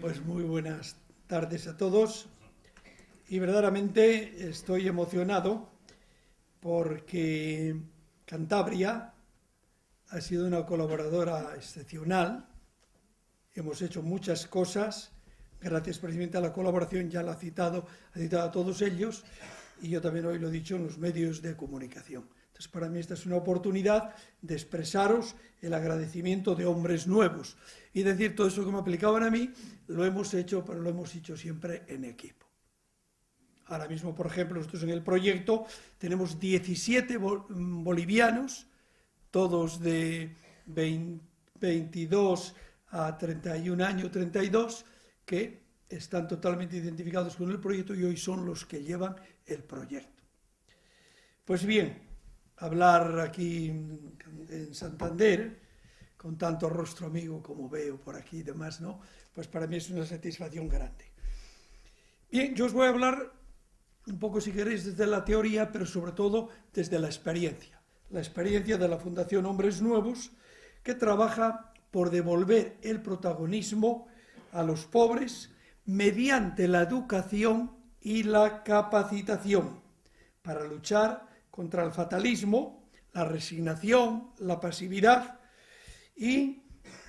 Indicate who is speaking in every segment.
Speaker 1: Bien, pues muy buenas tardes a todos y verdaderamente estoy emocionado porque Cantabria ha sido una colaboradora excepcional. Hemos hecho muchas cosas, gracias precisamente a la colaboración, ya la ha citado a todos ellos y yo también hoy lo he dicho en los medios de comunicación. Entonces para mí esta es una oportunidad de expresaros el agradecimiento de hombres nuevos y decir todo eso que me aplicaban a mí, lo hemos hecho, pero lo hemos hecho siempre en equipo. Ahora mismo, por ejemplo, nosotros en el proyecto tenemos 17 bolivianos, todos de 22 a 31 años, 32, que están totalmente identificados con el proyecto y hoy son los que llevan el proyecto. Pues bien, hablar aquí en Santander, con tanto rostro amigo como veo por aquí y demás, ¿no? Pues para mí es una satisfacción grande. Bien, yo os voy a hablar un poco, si queréis, desde la teoría, pero sobre todo desde la experiencia de la Fundación Hombres Nuevos, que trabaja por devolver el protagonismo a los pobres mediante la educación y la capacitación para luchar contra el fatalismo, la resignación, la pasividad y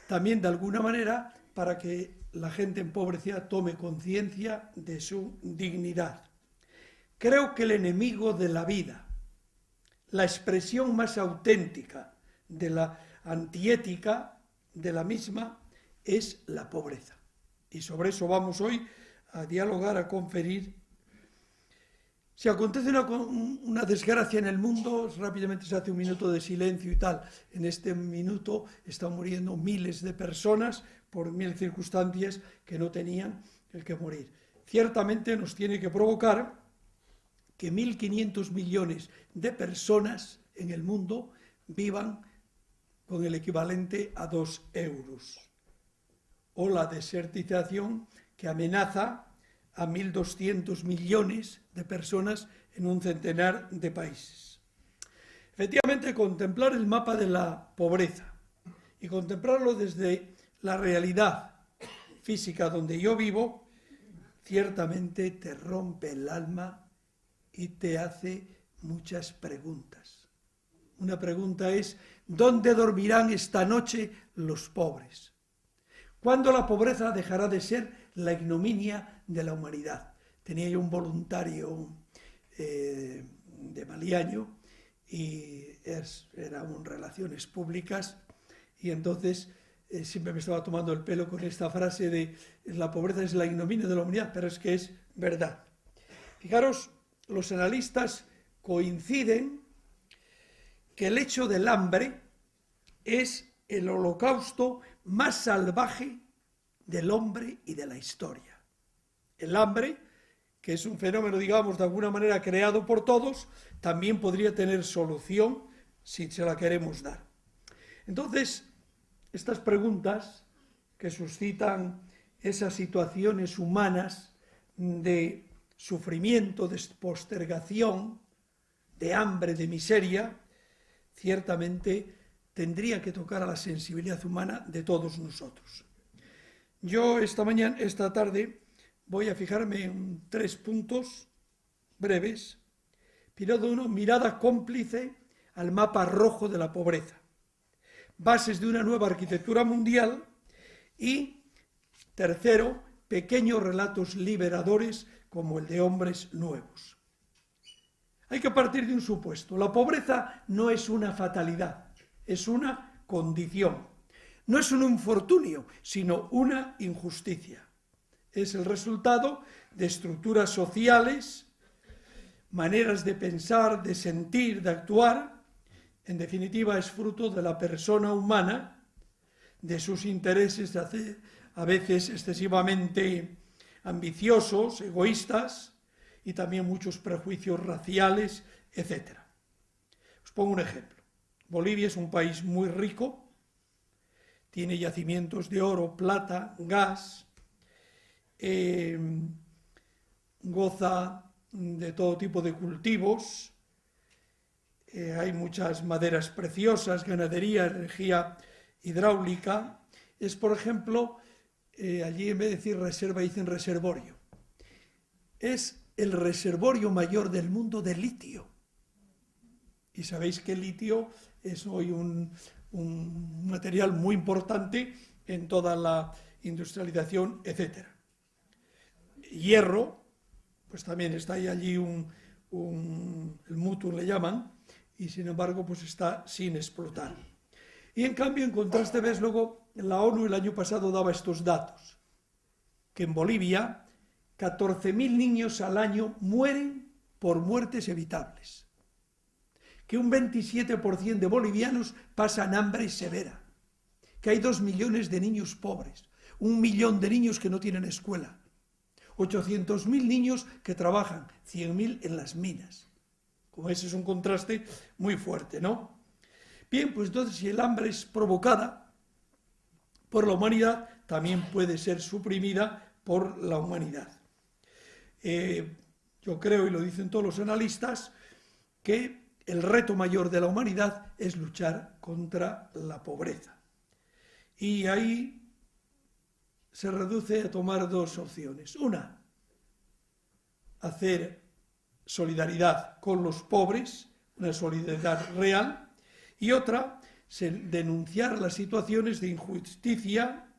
Speaker 1: también de alguna manera para que la gente empobrecida tome conciencia de su dignidad. Creo que el enemigo de la vida, la expresión más auténtica de la antiética de la misma, es la pobreza. Y sobre eso vamos hoy a dialogar, a conferir. Si acontece una desgracia en el mundo, rápidamente se hace un minuto de silencio y tal. En este minuto están muriendo miles de personas por mil circunstancias que no tenían el que morir. Ciertamente nos tiene que provocar que 1.500 millones de personas en el mundo vivan con el equivalente a 2 euros. O la desertización que amenaza a 1.200 millones de personas en un centenar de países. Efectivamente, contemplar el mapa de la pobreza y contemplarlo desde la realidad física donde yo vivo, ciertamente te rompe el alma y te hace muchas preguntas. Una pregunta es, ¿dónde dormirán esta noche los pobres? ¿Cuándo la pobreza dejará de ser la ignominia de la humanidad? Tenía yo un voluntario de Maliaño y eran relaciones públicas y entonces siempre me estaba tomando el pelo con esta frase de la pobreza es la ignominia de la humanidad, pero es que es verdad. Fijaros, los analistas coinciden que el hecho del hambre es el holocausto más salvaje del hombre y de la historia. El hambre, que es un fenómeno, digamos, de alguna manera creado por todos, también podría tener solución si se la queremos dar. Entonces, estas preguntas que suscitan esas situaciones humanas de sufrimiento, de postergación, de hambre, de miseria, ciertamente tendría que tocar a la sensibilidad humana de todos nosotros. Yo esta tarde, voy a fijarme en 3 puntos breves. Piloto 1, mirada cómplice al mapa rojo de la pobreza. Bases de una nueva arquitectura mundial. Y tercero, pequeños relatos liberadores como el de hombres nuevos. Hay que partir de un supuesto. La pobreza no es una fatalidad, es una condición. No es un infortunio, sino una injusticia. Es el resultado de estructuras sociales, maneras de pensar, de sentir, de actuar. En definitiva, es fruto de la persona humana, de sus intereses a veces excesivamente ambiciosos, egoístas, y también muchos prejuicios raciales, etc. Os pongo un ejemplo. Bolivia es un país muy rico, tiene yacimientos de oro, plata, gas, goza de todo tipo de cultivos, hay muchas maderas preciosas, ganadería, energía hidráulica. Es, por ejemplo, allí en vez de decir reserva dicen reservorio. Es el reservorio mayor del mundo de litio. Y sabéis que el litio es hoy un material muy importante en toda la industrialización, etc. Hierro, pues también está ahí allí el mutum le llaman, y sin embargo pues está sin explotar. Y en cambio, en contraste, ves, luego la ONU el año pasado daba estos datos, que en Bolivia 14.000 niños al año mueren por muertes evitables, que un 27% de bolivianos pasan hambre severa, que hay 2 millones de niños pobres, 1 millón de niños que no tienen escuela, 800.000 niños que trabajan, 100.000 en las minas. Como ese es un contraste muy fuerte, ¿no? Bien, pues entonces si el hambre es provocada por la humanidad, también puede ser suprimida por la humanidad. Yo creo, y lo dicen todos los analistas, que el reto mayor de la humanidad es luchar contra la pobreza. Y ahí se reduce a tomar dos opciones. Una, hacer solidaridad con los pobres, una solidaridad real, y otra, denunciar las situaciones de injusticia,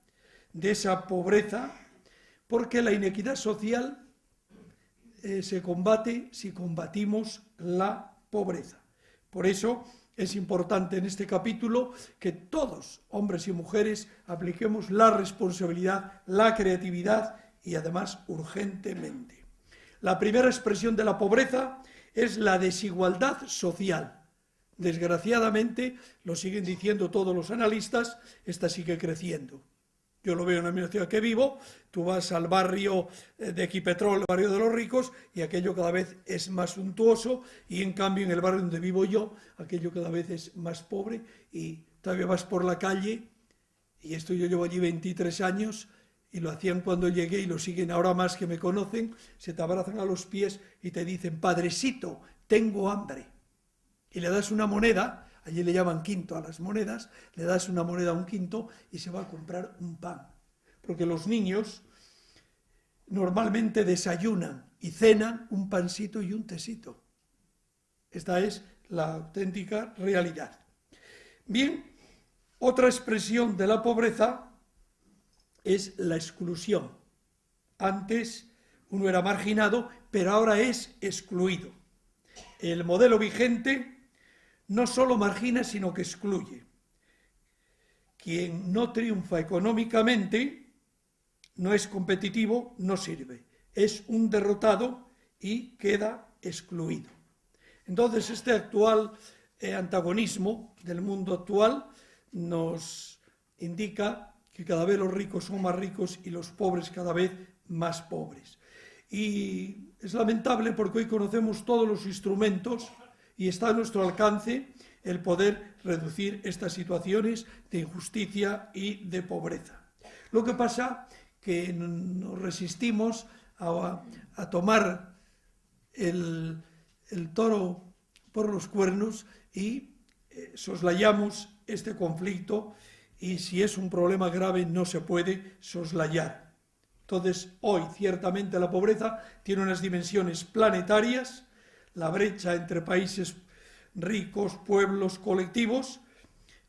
Speaker 1: de esa pobreza, porque la inequidad social se combate si combatimos la pobreza. Por eso es importante en este capítulo que todos, hombres y mujeres, apliquemos la responsabilidad, la creatividad y además urgentemente. La primera expresión de la pobreza es la desigualdad social. Desgraciadamente, lo siguen diciendo todos los analistas, esta sigue creciendo. Yo lo veo en la ciudad que vivo, tú vas al barrio de Equipetrol, el barrio de los ricos, y aquello cada vez es más suntuoso, y en cambio en el barrio donde vivo yo, aquello cada vez es más pobre, y todavía vas por la calle, y esto yo llevo allí 23 años, y lo hacían cuando llegué, y lo siguen ahora más que me conocen, se te abrazan a los pies y te dicen, padrecito, tengo hambre. Y le das una moneda, allí le llaman quinto a las monedas, le das una moneda a un quinto y se va a comprar un pan. Porque los niños normalmente desayunan y cenan un pancito y un tesito. Esta es la auténtica realidad. Bien, otra expresión de la pobreza es la exclusión. Antes uno era marginado, pero ahora es excluido. El modelo vigente no solo margina, sino que excluye. Quien no triunfa económicamente, no es competitivo, no sirve. Es un derrotado y queda excluido. Entonces, este actual antagonismo del mundo actual nos indica que cada vez los ricos son más ricos y los pobres cada vez más pobres. Y es lamentable porque hoy conocemos todos los instrumentos y está a nuestro alcance el poder reducir estas situaciones de injusticia y de pobreza. Lo que pasa que nos resistimos a tomar el toro por los cuernos y soslayamos este conflicto, y si es un problema grave no se puede soslayar. Entonces, hoy ciertamente la pobreza tiene unas dimensiones planetarias. La brecha entre países ricos, pueblos, colectivos,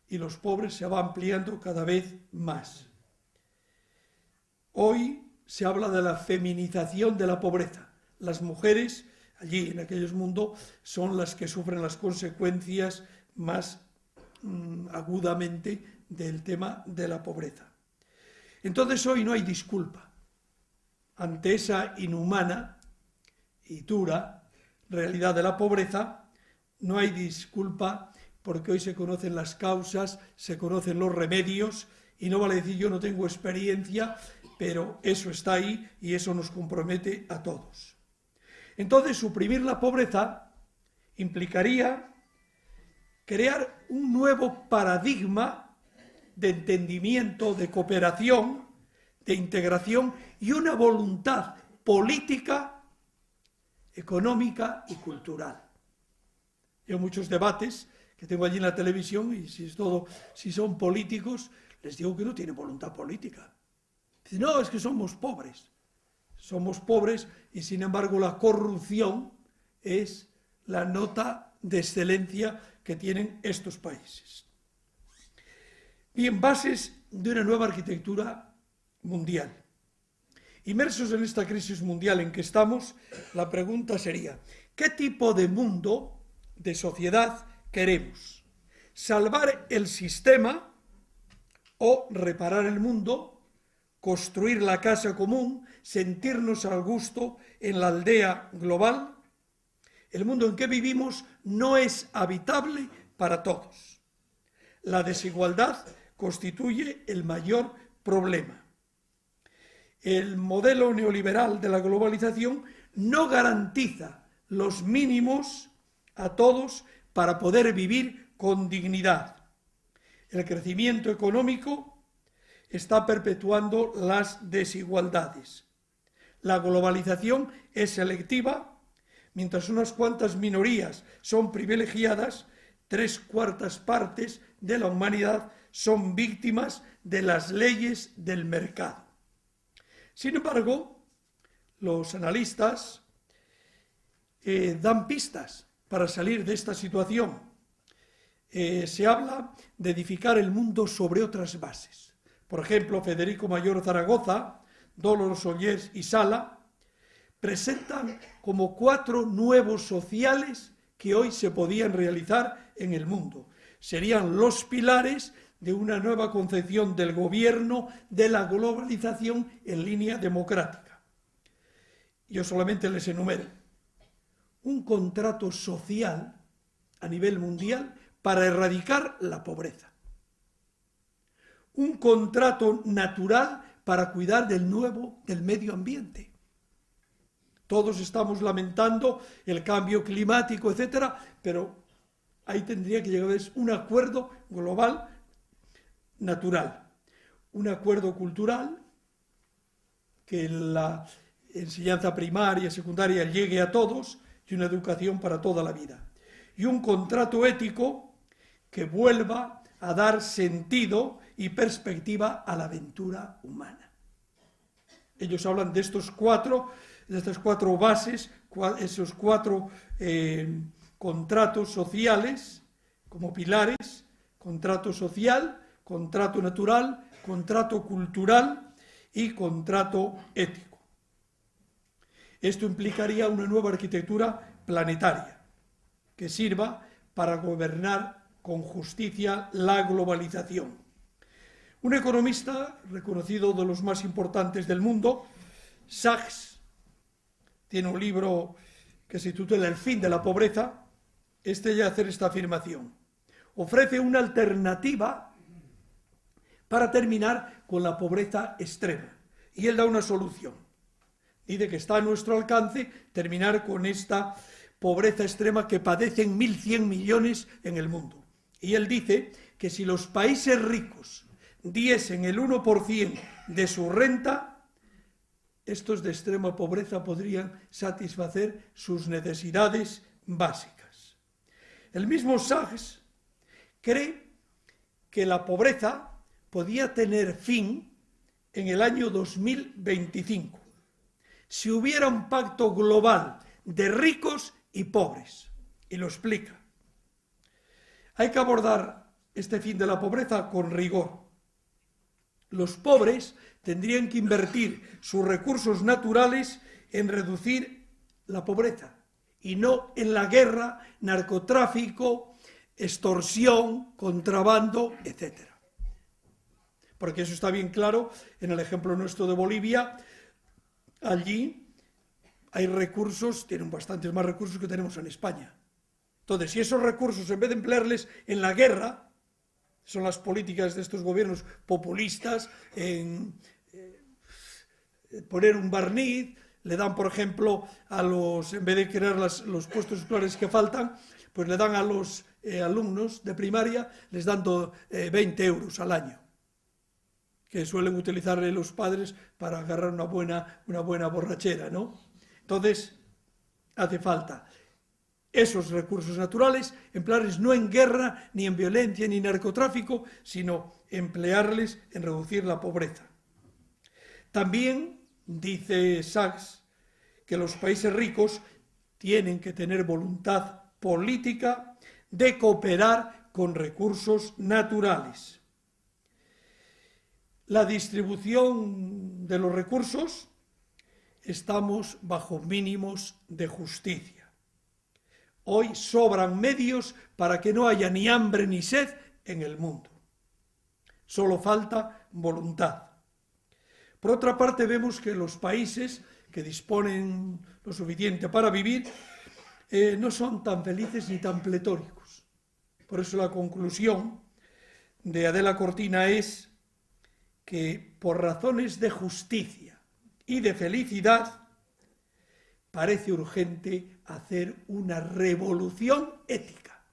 Speaker 1: y los pobres se va ampliando cada vez más. Hoy se habla de la feminización de la pobreza. Las mujeres, allí en aquellos mundos, son las que sufren las consecuencias más agudamente del tema de la pobreza. Entonces hoy no hay disculpa ante esa inhumana y dura realidad de la pobreza. No hay disculpa porque hoy se conocen las causas, se conocen los remedios, y no vale decir yo no tengo experiencia, pero eso está ahí y eso nos compromete a todos. Entonces, suprimir la pobreza implicaría crear un nuevo paradigma de entendimiento, de cooperación, de integración y una voluntad política, económica y cultural. Yo muchos debates que tengo allí en la televisión, y si son políticos, les digo que no tienen voluntad política. Dice, no, es que somos pobres. Somos pobres y sin embargo la corrupción es la nota de excelencia que tienen estos países. Bien, bases de una nueva arquitectura mundial. Inmersos en esta crisis mundial en que estamos, la pregunta sería, ¿qué tipo de mundo, de sociedad queremos? ¿Salvar el sistema o reparar el mundo, construir la casa común, sentirnos al gusto en la aldea global? El mundo en que vivimos no es habitable para todos. La desigualdad constituye el mayor problema. El modelo neoliberal de la globalización no garantiza los mínimos a todos para poder vivir con dignidad. El crecimiento económico está perpetuando las desigualdades. La globalización es selectiva, mientras unas cuantas minorías son privilegiadas, 3/4 partes de la humanidad son víctimas de las leyes del mercado. Sin embargo, los analistas dan pistas para salir de esta situación. Se habla de edificar el mundo sobre otras bases. Por ejemplo, Federico Mayor Zaragoza, Dolores Ollers y Sala presentan como 4 nuevos sociales que hoy se podían realizar en el mundo. Serían los pilares de una nueva concepción del gobierno, de la globalización en línea democrática. Yo solamente les enumero. Un contrato social a nivel mundial para erradicar la pobreza. Un contrato natural para cuidar del medio ambiente. Todos estamos lamentando el cambio climático, etcétera, pero ahí tendría que llegar un acuerdo global natural, un acuerdo cultural que la enseñanza primaria y secundaria llegue a todos y una educación para toda la vida. Y un contrato ético que vuelva a dar sentido y perspectiva a la aventura humana. Ellos hablan de estas cuatro bases, esos 4 contratos sociales como pilares: contrato social, contrato natural, contrato cultural y contrato ético. Esto implicaría una nueva arquitectura planetaria que sirva para gobernar con justicia la globalización. Un economista reconocido, de los más importantes del mundo, Sachs, tiene un libro que se titula El fin de la pobreza. Llega a hacer esta afirmación. Ofrece una alternativa para terminar con la pobreza extrema. Y él da una solución. Dice que está a nuestro alcance terminar con esta pobreza extrema que padecen 1.100 millones en el mundo. Y él dice que si los países ricos diesen el 1% de su renta, estos de extrema pobreza podrían satisfacer sus necesidades básicas. El mismo Sachs cree que la pobreza podía tener fin en el año 2025, si hubiera un pacto global de ricos y pobres. Y lo explica. Hay que abordar este fin de la pobreza con rigor. Los pobres tendrían que invertir sus recursos naturales en reducir la pobreza y no en la guerra, narcotráfico, extorsión, contrabando, etc. Porque eso está bien claro en el ejemplo nuestro de Bolivia. Allí hay recursos, tienen bastantes más recursos que tenemos en España. Entonces, si esos recursos, en vez de emplearles en la guerra, son las políticas de estos gobiernos populistas, en poner un barniz, le dan, por ejemplo, en vez de crear los puestos escolares que faltan, pues le dan a los alumnos de primaria, les dan 20 euros al año, que suelen utilizar los padres para agarrar una buena borrachera, ¿no? Entonces, hace falta esos recursos naturales, emplearles no en guerra, ni en violencia, ni narcotráfico, sino emplearles en reducir la pobreza. También dice Sachs que los países ricos tienen que tener voluntad política de cooperar con recursos naturales. La distribución de los recursos, estamos bajo mínimos de justicia. Hoy sobran medios para que no haya ni hambre ni sed en el mundo. Solo falta voluntad. Por otra parte, vemos que los países que disponen lo suficiente para vivir no son tan felices ni tan pletóricos. Por eso la conclusión de Adela Cortina es que por razones de justicia y de felicidad parece urgente hacer una revolución ética.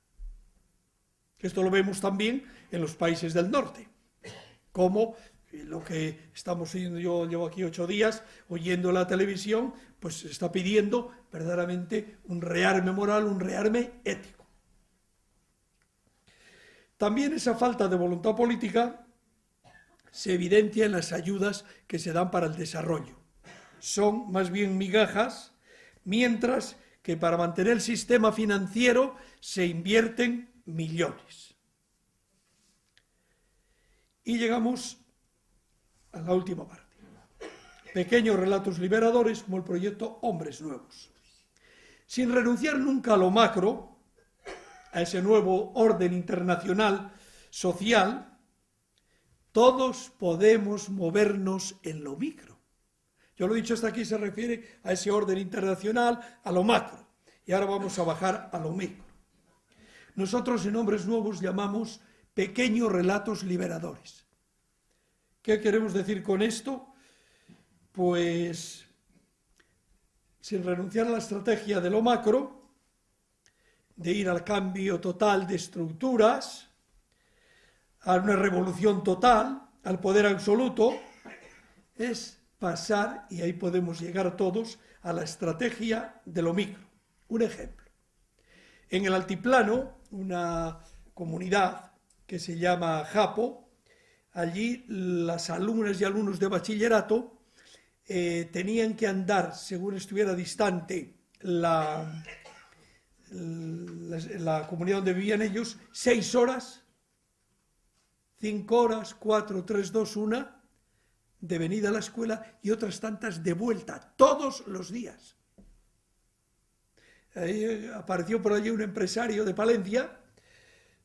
Speaker 1: Esto lo vemos también en los países del norte, como lo que estamos oyendo, yo llevo aquí 8 días oyendo la televisión, pues se está pidiendo verdaderamente un rearme moral, un rearme ético. También esa falta de voluntad política se evidencia en las ayudas que se dan para el desarrollo. Son más bien migajas, mientras que para mantener el sistema financiero se invierten millones. Y llegamos a la última parte. Pequeños relatos liberadores como el proyecto Hombres Nuevos. Sin renunciar nunca a lo macro, a ese nuevo orden internacional social, todos podemos movernos en lo micro. Yo lo he dicho hasta aquí, se refiere a ese orden internacional, a lo macro. Y ahora vamos a bajar a lo micro. Nosotros en Hombres Nuevos llamamos pequeños relatos liberadores. ¿Qué queremos decir con esto? Pues, sin renunciar a la estrategia de lo macro, de ir al cambio total de estructuras, a una revolución total, al poder absoluto, es pasar, y ahí podemos llegar todos, a la estrategia de lo micro. Un ejemplo. En el altiplano, una comunidad que se llama Japo, allí las alumnas y alumnos de bachillerato tenían que andar, según estuviera distante la comunidad donde vivían ellos, 6 horas, 5 horas, 4, 3, 2, 1, de venida a la escuela y otras tantas de vuelta, todos los días. Ahí apareció por allí un empresario de Palencia,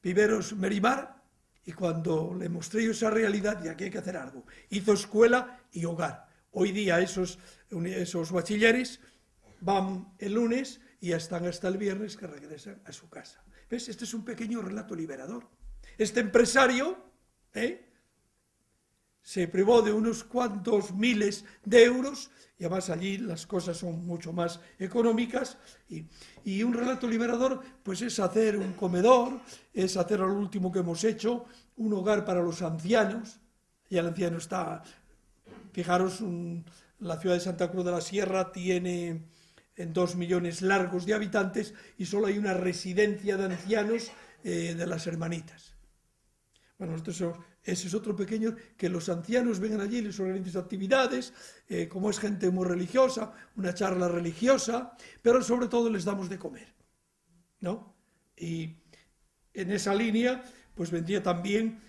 Speaker 1: Viveros Merimar, y cuando le mostré yo esa realidad, ya que hay que hacer algo, hizo escuela y hogar. Hoy día esos bachilleres van el lunes y ya están hasta el viernes que regresan a su casa. ¿Ves? Este es un pequeño relato liberador. Este empresario se privó de unos cuantos miles de euros, y además allí las cosas son mucho más económicas, y un relato liberador pues es hacer un comedor, es hacer lo último que hemos hecho, un hogar para los ancianos. Y el anciano está, fijaros, la ciudad de Santa Cruz de la Sierra tiene 2 millones largos de habitantes y solo hay una residencia de ancianos de las Hermanitas. Bueno, ese es otro pequeño, que los ancianos vengan allí y les organizan actividades, como es gente muy religiosa, una charla religiosa, pero sobre todo les damos de comer, ¿no? Y en esa línea, pues vendría también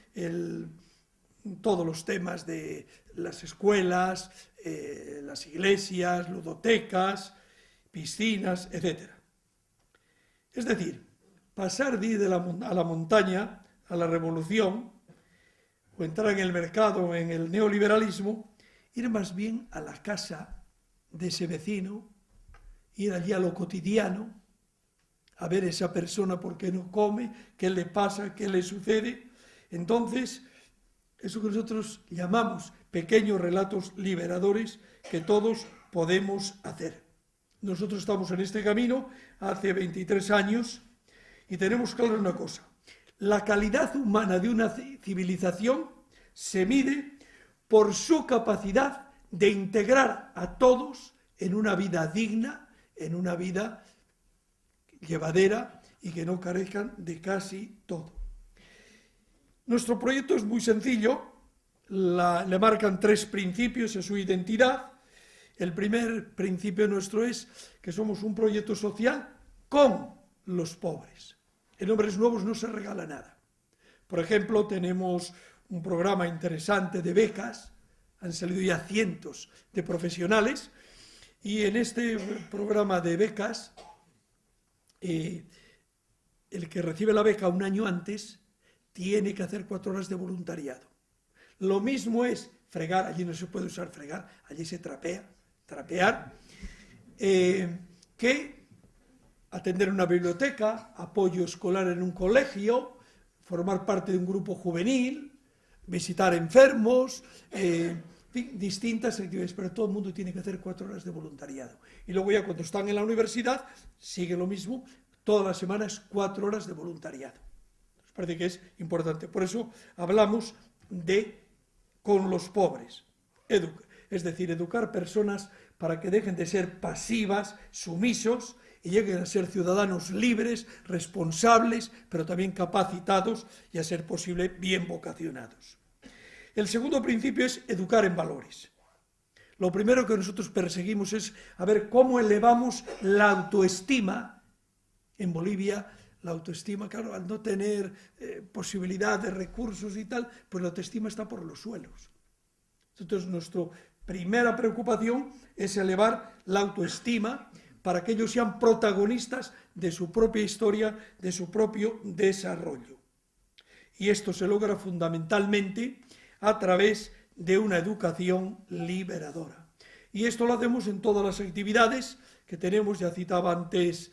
Speaker 1: todos los temas de las escuelas, las iglesias, ludotecas, piscinas, etc. Es decir, pasar de ir a la montaña a la revolución, o entrar en el mercado, en el neoliberalismo, ir más bien a la casa de ese vecino, ir allí a lo cotidiano, a ver esa persona por qué no come, qué le pasa, qué le sucede. Entonces, eso que nosotros llamamos pequeños relatos liberadores que todos podemos hacer. Nosotros estamos en este camino hace 23 años y tenemos claro una cosa. La calidad humana de una civilización se mide por su capacidad de integrar a todos en una vida digna, en una vida llevadera y que no carezcan de casi todo. Nuestro proyecto es muy sencillo, le marcan 3 principios en su identidad. El primer principio nuestro es que somos un proyecto social con los pobres. En Hombres Nuevos no se regala nada. Por ejemplo, tenemos un programa interesante de becas, han salido ya cientos de profesionales, y en este programa de becas, el que recibe la beca un año antes tiene que hacer 4 horas de voluntariado. Lo mismo es fregar, allí no se puede usar fregar, allí se trapear, que atender una biblioteca, apoyo escolar en un colegio, formar parte de un grupo juvenil, visitar enfermos, distintas actividades, pero todo el mundo tiene que hacer 4 horas de voluntariado. Y luego ya cuando están en la universidad, sigue lo mismo, todas las semanas 4 horas de voluntariado. Nos parece que es importante. Por eso hablamos de con los pobres. Es decir, educar personas para que dejen de ser pasivas, sumisos, y lleguen a ser ciudadanos libres, responsables, pero también capacitados y, a ser posible, bien vocacionados. El segundo principio es educar en valores. Lo primero que nosotros perseguimos es a ver cómo elevamos la autoestima. En Bolivia, la autoestima, claro, al no tener posibilidad de recursos y tal, pues la autoestima está por los suelos. Entonces, nuestra primera preocupación es elevar la autoestima para que ellos sean protagonistas de su propia historia, de su propio desarrollo. Y esto se logra fundamentalmente a través de una educación liberadora. Y esto lo hacemos en todas las actividades que tenemos, ya citaba antes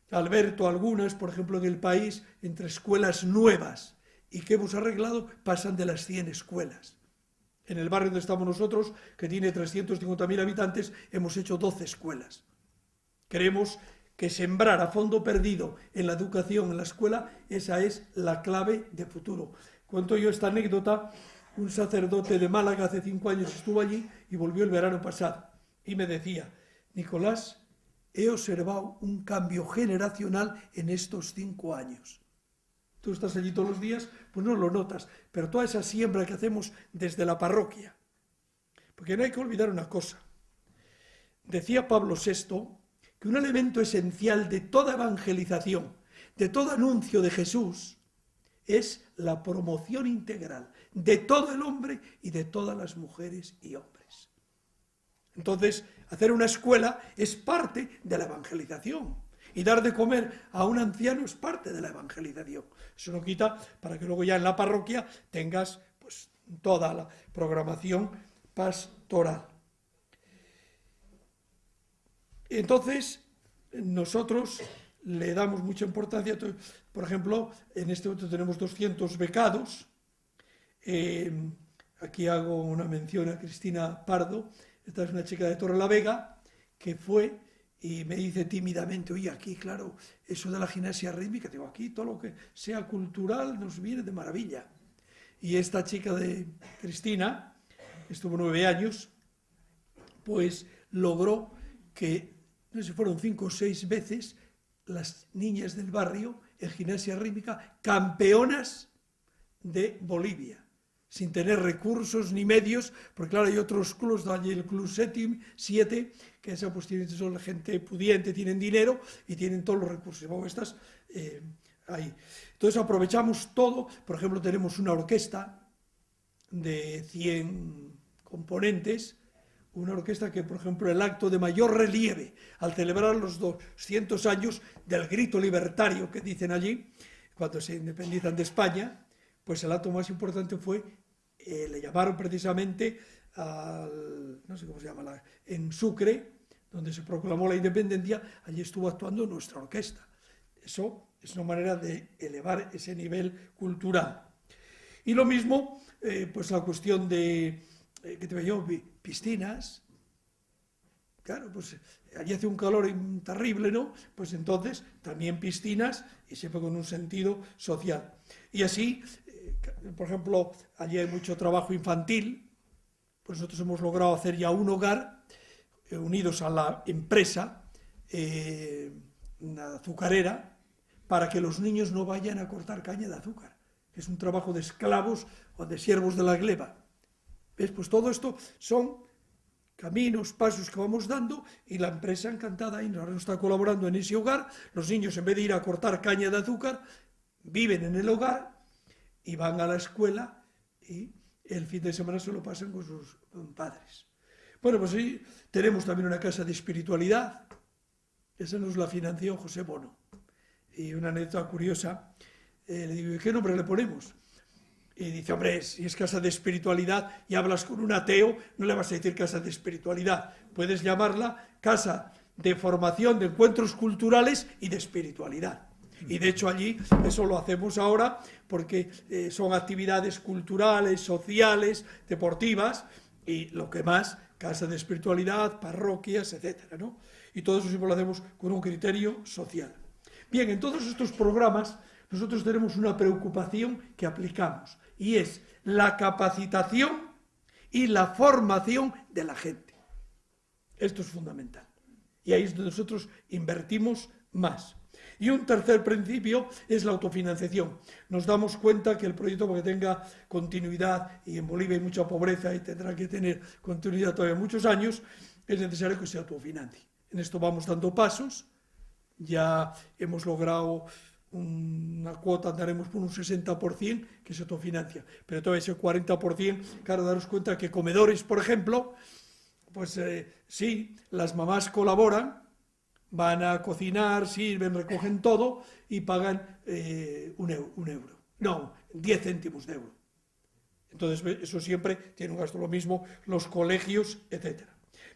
Speaker 1: Alberto algunas, por ejemplo en el país, entre escuelas nuevas y que hemos arreglado, pasan de las 100 escuelas. En el barrio donde estamos nosotros, que tiene 350.000 habitantes, hemos hecho 12 escuelas. Creemos que sembrar a fondo perdido en la educación, en la escuela, esa es la clave de futuro. Cuento yo esta anécdota. Un sacerdote de Málaga hace 5 años estuvo allí y volvió el verano pasado. Y me decía, Nicolás, he observado un cambio generacional en estos 5 años. Tú estás allí todos los días, pues no lo notas, pero toda esa siembra que hacemos desde la parroquia. Porque no hay que olvidar una cosa. Decía Pablo VI que un elemento esencial de toda evangelización, de todo anuncio de Jesús, es la promoción integral de todo el hombre y de todas las mujeres y hombres. Entonces, hacer una escuela es parte de la evangelización. Y dar de comer a un anciano es parte de la evangelización. Eso no quita para que luego ya en la parroquia tengas pues toda la programación pastoral. Entonces, nosotros le damos mucha importancia. Por ejemplo, en este momento tenemos 200 becados. Aquí hago una mención a Cristina Pardo. Esta es una chica de Torrelavega que fue y me dice tímidamente, oye, aquí, claro, eso de la gimnasia rítmica, digo, aquí todo lo que sea cultural nos viene de maravilla. Y esta chica de Cristina, estuvo 9 años, pues logró que, no sé si fueron 5 o 6 veces, las niñas del barrio en gimnasia rítmica, campeonas de Bolivia, sin tener recursos ni medios, porque claro, hay otros clubs, hay el Club 7, que esa pues son la gente pudiente, tienen dinero y tienen todos los recursos. Bueno, estas ahí. Entonces aprovechamos todo. Por ejemplo, tenemos una orquesta de 100 componentes, una orquesta que, por ejemplo, el acto de mayor relieve al celebrar los 200 años del grito libertario que dicen allí, cuando se independizan de España, pues el acto más importante fue, le llamaron precisamente al, no sé cómo se llama, en Sucre, donde se proclamó la independencia, allí estuvo actuando nuestra orquesta. Eso es una manera de elevar ese nivel cultural. Y lo mismo, pues la cuestión de, que te veo, piscinas. Claro, pues allí hace un calor terrible, ¿no? Pues entonces también piscinas y siempre con un sentido social. Y así, por ejemplo, allí hay mucho trabajo infantil, pues nosotros hemos logrado hacer ya un hogar unidos a la empresa, una azucarera, para que los niños no vayan a cortar caña de azúcar, que es un trabajo de esclavos o de siervos de la gleba. ¿Ves? Pues todo esto son caminos, pasos que vamos dando y la empresa encantada ahí nos está colaborando en ese hogar. Los niños, en vez de ir a cortar caña de azúcar, viven en el hogar y van a la escuela y el fin de semana se lo pasan con sus padres. Bueno, pues sí, tenemos también una casa de espiritualidad. Esa nos la financió José Bono. Y una anécdota curiosa, le digo, ¿qué nombre le ponemos? Y dice, hombre, si es casa de espiritualidad y hablas con un ateo, no le vas a decir casa de espiritualidad. Puedes llamarla casa de formación, de encuentros culturales y de espiritualidad. Y de hecho allí eso lo hacemos ahora porque son actividades culturales, sociales, deportivas y lo que más, casa de espiritualidad, parroquias, etcétera, ¿no? Y todo eso siempre lo hacemos con un criterio social. Bien, en todos estos programas nosotros tenemos una preocupación que aplicamos y es la capacitación y la formación de la gente. Esto es fundamental. Y ahí es donde nosotros invertimos más. Y un tercer principio es la autofinanciación. Nos damos cuenta que el proyecto, para que tenga continuidad, y en Bolivia hay mucha pobreza y tendrá que tener continuidad todavía muchos años, es necesario que se autofinancie. En esto vamos dando pasos. Ya hemos logrado una cuota, andaremos por un 60% que se autofinancia, pero todavía ese 40%, claro, daros cuenta que comedores, por ejemplo, pues sí, las mamás colaboran, van a cocinar, sirven, recogen todo y pagan un euro. No, 10 céntimos de euro. Entonces eso siempre tiene un gasto, lo mismo los colegios, etc.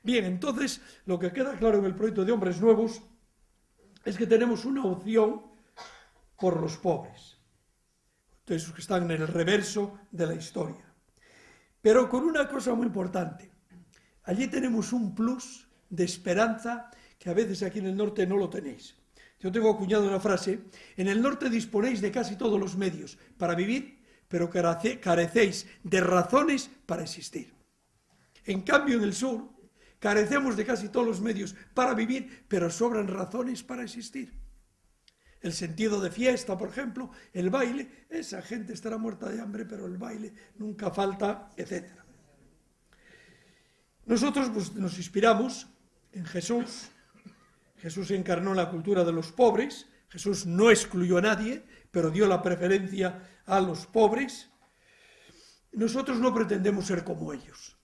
Speaker 1: Bien, entonces lo que queda claro en el proyecto de Hombres Nuevos es que tenemos una opción por los pobres, esos que están en el reverso de la historia. Pero con una cosa muy importante, allí tenemos un plus de esperanza que a veces aquí en el norte no lo tenéis. Yo tengo acuñado una frase, en el norte disponéis de casi todos los medios para vivir, pero carecéis de razones para existir. En cambio, en el sur, carecemos de casi todos los medios para vivir, pero sobran razones para existir. El sentido de fiesta, por ejemplo, el baile, esa gente estará muerta de hambre, pero el baile nunca falta, etc. Nosotros pues, nos inspiramos en Jesús. Jesús encarnó la cultura de los pobres. Jesús no excluyó a nadie, pero dio la preferencia a los pobres. Nosotros no pretendemos ser como ellos,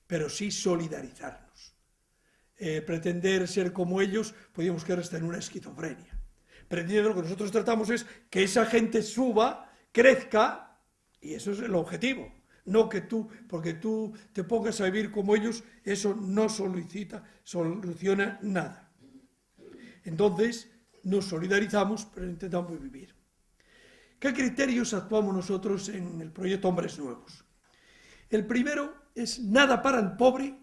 Speaker 1: pero sí solidarizarnos. Pretender ser como ellos, podríamos quedar hasta en una esquizofrenia. Pretendiendo, lo que nosotros tratamos es que esa gente suba, crezca, y eso es el objetivo. No que tú, porque tú te pongas a vivir como ellos, eso no soluciona nada. Entonces, nos solidarizamos, pero intentamos vivir. ¿Qué criterios actuamos nosotros en el proyecto Hombres Nuevos? El primero es nada para el pobre,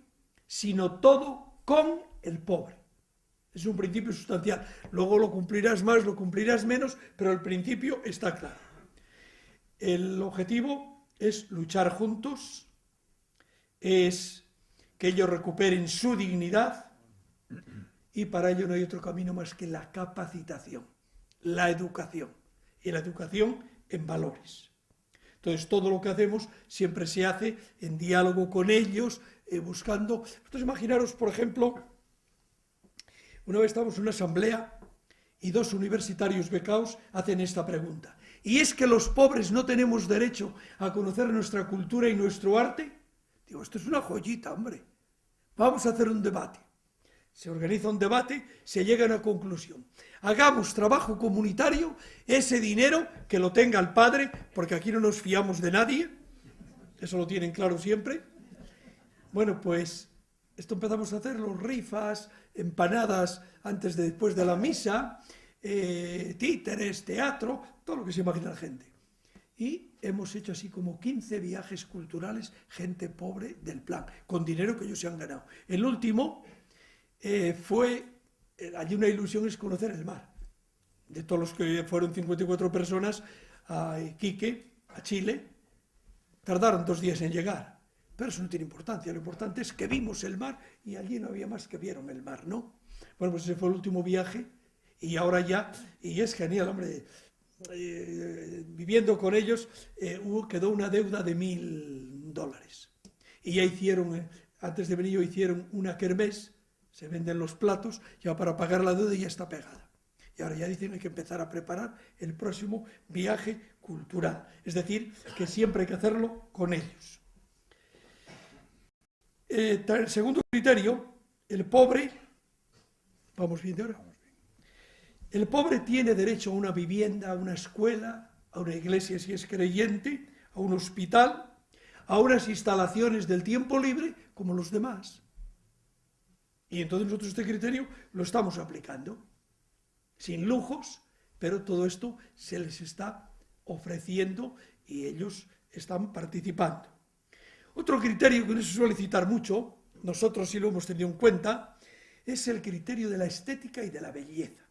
Speaker 1: sino todo con el pobre. Es un principio sustancial. Luego lo cumplirás más, lo cumplirás menos, pero el principio está claro. El objetivo es luchar juntos, es que ellos recuperen su dignidad y para ello no hay otro camino más que la capacitación, la educación y la educación en valores. Entonces todo lo que hacemos siempre se hace en diálogo con ellos, buscando... Entonces imaginaros, por ejemplo, una vez estamos en una asamblea y dos universitarios becados hacen esta pregunta. ¿Y es que los pobres no tenemos derecho a conocer nuestra cultura y nuestro arte? Digo, esto es una joyita, hombre. Vamos a hacer un debate. Se organiza un debate, se llega a una conclusión. Hagamos trabajo comunitario, ese dinero que lo tenga el padre, porque aquí no nos fiamos de nadie. Eso lo tienen claro siempre. Bueno, pues esto empezamos a hacerlo, rifas, empanadas después de la misa, títeres, teatro, todo lo que se imagina la gente. Y hemos hecho así como 15 viajes culturales, gente pobre del plan, con dinero que ellos se han ganado. El último allí una ilusión es conocer el mar. De todos los que fueron 54 personas a Iquique, a Chile, tardaron 2 días en llegar. Pero eso no tiene importancia, lo importante es que vimos el mar y allí no había más que vieron el mar, ¿no? Bueno, pues ese fue el último viaje y ahora ya, y es genial, hombre, viviendo con ellos quedó una deuda de $1.000. Y ya hicieron, antes de venir, hicieron una kermés, se venden los platos, ya para pagar la deuda ya está pegada. Y ahora ya dicen que hay que empezar a preparar el próximo viaje cultural. Es decir, que siempre hay que hacerlo con ellos. El segundo criterio, el pobre, ¿vamos bien de ahora? El pobre tiene derecho a una vivienda, a una escuela, a una iglesia si es creyente, a un hospital, a unas instalaciones del tiempo libre como los demás. Y entonces nosotros este criterio lo estamos aplicando, sin lujos, pero todo esto se les está ofreciendo y ellos están participando. Otro criterio que no se suele citar mucho, nosotros sí lo hemos tenido en cuenta, es el criterio de la estética y de la belleza.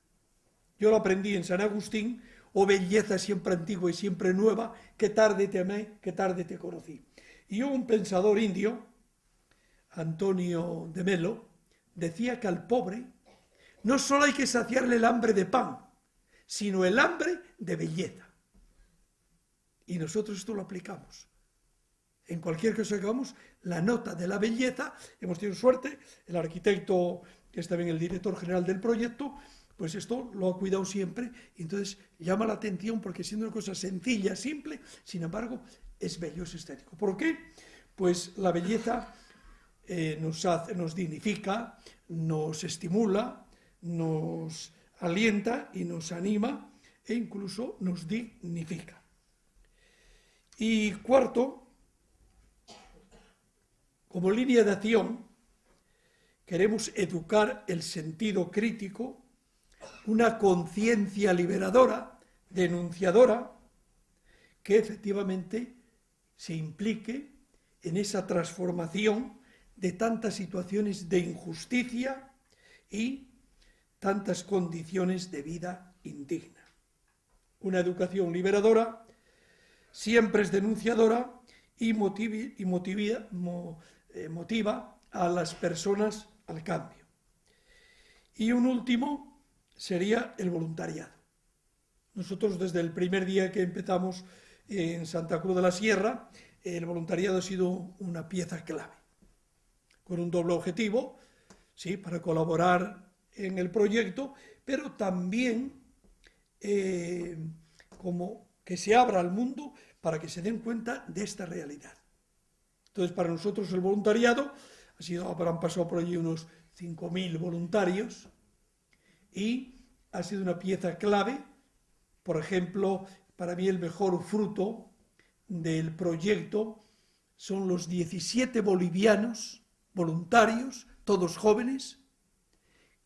Speaker 1: Yo lo aprendí en San Agustín: oh belleza siempre antigua y siempre nueva, que tarde te amé, que tarde te conocí. Y un pensador indio, Antonio de Melo, decía que al pobre no solo hay que saciarle el hambre de pan, sino el hambre de belleza. Y nosotros esto lo aplicamos. En cualquier caso que hagamos, la nota de la belleza, hemos tenido suerte, el arquitecto, que es también el director general del proyecto, pues esto lo ha cuidado siempre, y entonces llama la atención porque siendo una cosa sencilla, simple, sin embargo, es bello, es estético. ¿Por qué? Pues la belleza nos dignifica, nos estimula, nos alienta y nos anima e incluso nos dignifica. Y cuarto, como línea de acción, queremos educar el sentido crítico, una conciencia liberadora, denunciadora, que efectivamente se implique en esa transformación de tantas situaciones de injusticia y tantas condiciones de vida indigna. Una educación liberadora siempre es denunciadora y motiva a las personas al cambio. Y un último sería el voluntariado. Nosotros desde el primer día que empezamos en Santa Cruz de la Sierra, el voluntariado ha sido una pieza clave, con un doble objetivo, sí, para colaborar en el proyecto, pero también como que se abra al mundo para que se den cuenta de esta realidad. Entonces, para nosotros el voluntariado habrán pasado por allí unos 5.000 voluntarios y ha sido una pieza clave. Por ejemplo, para mí el mejor fruto del proyecto son los 17 bolivianos voluntarios, todos jóvenes,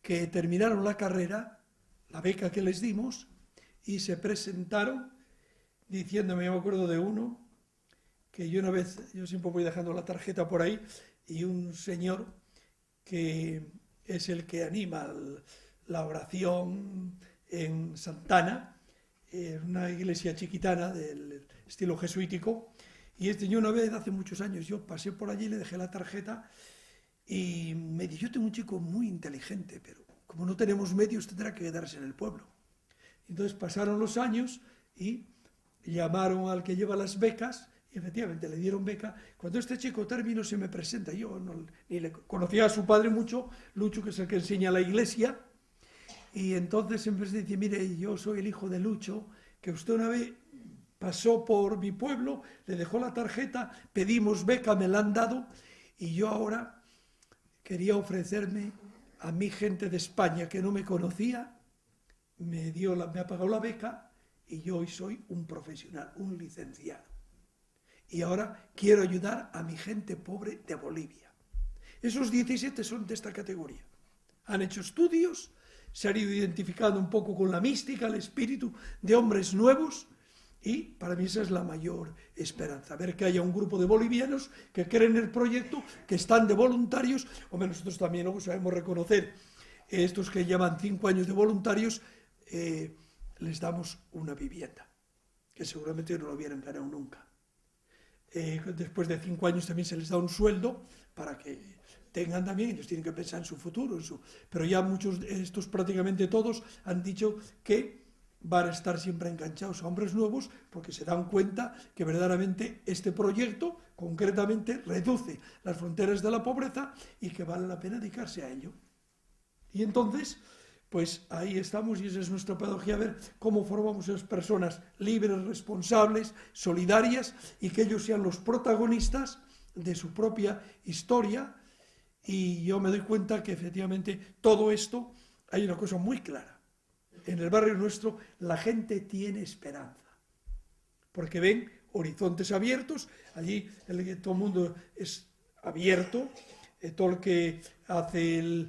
Speaker 1: que terminaron la carrera, la beca que les dimos, y se presentaron diciéndome, yo me acuerdo de uno, que yo una vez, yo siempre voy dejando la tarjeta por ahí, y un señor que es el que anima la oración en Santana, una iglesia chiquitana del estilo jesuítico, y yo una vez, hace muchos años, yo pasé por allí, le dejé la tarjeta, y me dijo, yo tengo un chico muy inteligente, pero como no tenemos medios tendrá que quedarse en el pueblo. Entonces pasaron los años y llamaron al que lleva las becas, y efectivamente le dieron beca. Cuando este chico terminó se me presenta, yo ni le conocía a su padre mucho, Lucho, que es el que enseña la iglesia, y entonces siempre se dice, mire, yo soy el hijo de Lucho, que usted una vez pasó por mi pueblo, le dejó la tarjeta, pedimos beca, me la han dado, y yo ahora quería ofrecerme a mi gente de España que no me conocía, me ha pagado la beca, y yo hoy soy un profesional, un licenciado. Y ahora quiero ayudar a mi gente pobre de Bolivia. Esos 17 son de esta categoría. Han hecho estudios, se han ido identificando un poco con la mística, el espíritu de hombres nuevos, y para mí esa es la mayor esperanza, ver que haya un grupo de bolivianos que creen en el proyecto, que están de voluntarios. Hombre, nosotros también luego sabemos reconocer estos que llevan 5 años de voluntarios, les damos una vivienda, que seguramente no lo hubieran ganado nunca. Después de 5 años también se les da un sueldo para que tengan también, ellos tienen que pensar en su futuro, pero ya muchos, estos prácticamente todos, han dicho que van a estar siempre enganchados a hombres nuevos porque se dan cuenta que verdaderamente este proyecto concretamente reduce las fronteras de la pobreza y que vale la pena dedicarse a ello. Y entonces, pues ahí estamos y esa es nuestra pedagogía, ver cómo formamos a esas personas libres, responsables, solidarias y que ellos sean los protagonistas de su propia historia. Y yo me doy cuenta que efectivamente todo esto, hay una cosa muy clara. En el barrio nuestro la gente tiene esperanza, porque ven horizontes abiertos, allí todo el mundo es abierto, todo el que hace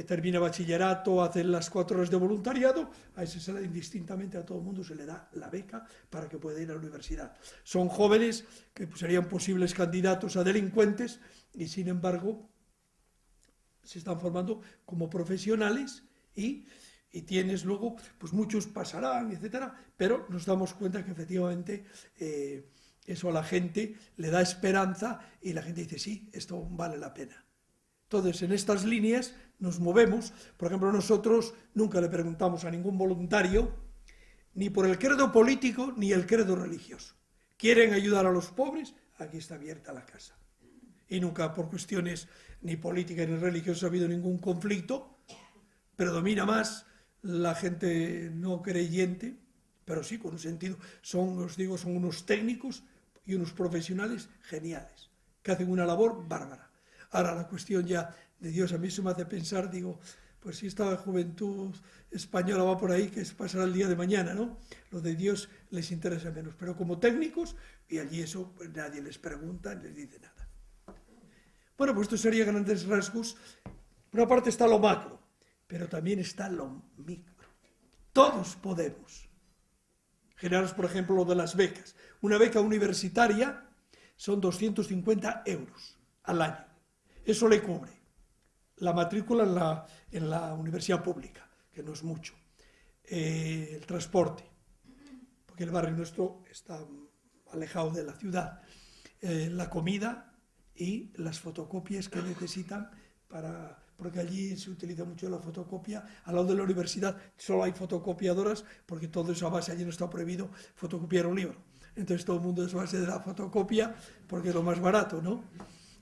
Speaker 1: termina bachillerato, hace las 4 horas de voluntariado, a ese se le da indistintamente, a todo el mundo se le da la beca para que pueda ir a la universidad. Son jóvenes que serían posibles candidatos a delincuentes y sin embargo se están formando como profesionales y tienes luego, pues muchos pasarán, etcétera, pero nos damos cuenta que efectivamente eso a la gente le da esperanza y la gente dice, sí, esto vale la pena. Entonces, en estas líneas nos movemos. Por ejemplo, nosotros nunca le preguntamos a ningún voluntario ni por el credo político ni el credo religioso. ¿Quieren ayudar a los pobres? Aquí está abierta la casa. Y nunca por cuestiones ni políticas ni religiosas ha habido ningún conflicto. Predomina más la gente no creyente, pero sí con un sentido. Os digo, son unos técnicos y unos profesionales geniales, que hacen una labor bárbara. Ahora la cuestión ya de Dios a mí se me hace pensar, digo, pues si esta juventud española va por ahí, que pasará el día de mañana, ¿no? Lo de Dios les interesa menos, pero como técnicos, y allí eso pues nadie les pregunta, ni les dice nada. Bueno, pues esto sería grandes rasgos. Por una parte está lo macro, pero también está lo micro. Todos podemos. Generaros, por ejemplo, lo de las becas. Una beca universitaria son 250 euros al año. Eso le cubre la matrícula en la universidad pública, que no es mucho, el transporte, porque el barrio nuestro está alejado de la ciudad, la comida y las fotocopias que necesitan porque allí se utiliza mucho la fotocopia. Al lado de la universidad solo hay fotocopiadoras, porque todo eso a base, allí no está prohibido fotocopiar un libro. Entonces todo el mundo es a base de la fotocopia, porque es lo más barato, ¿no?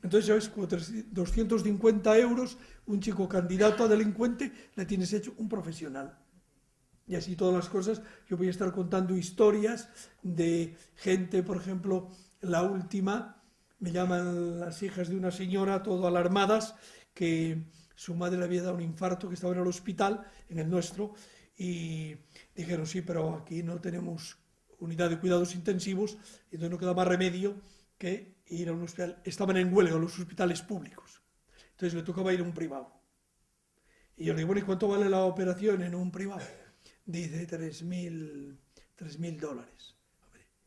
Speaker 1: Entonces, ¿sabes? Con 250 euros, un chico candidato a delincuente, le tienes hecho un profesional. Y así todas las cosas. Yo voy a estar contando historias de gente, por ejemplo, la última, me llaman las hijas de una señora, todo alarmadas, que su madre le había dado un infarto, que estaba en el hospital, en el nuestro, y dijeron, sí, pero aquí no tenemos unidad de cuidados intensivos, y entonces no queda más remedio que ir a un hospital. Estaban en huelga los hospitales públicos, entonces le tocaba ir a un privado. Y yo le digo, bueno, ¿y cuánto vale la operación en un privado? Dice $3.000 dólares.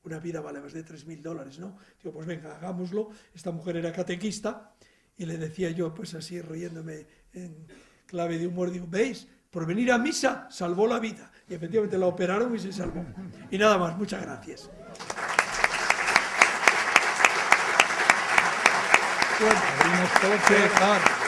Speaker 1: Una vida vale más de $3.000, ¿no? Digo, pues venga, hagámoslo. Esta mujer era catequista y le decía yo, pues así riéndome en clave de humor, digo, ¿veis? Por venir a misa salvó la vida. Y efectivamente la operaron y se salvó. Y nada más, muchas gracias.
Speaker 2: Bueno, abrimos todo.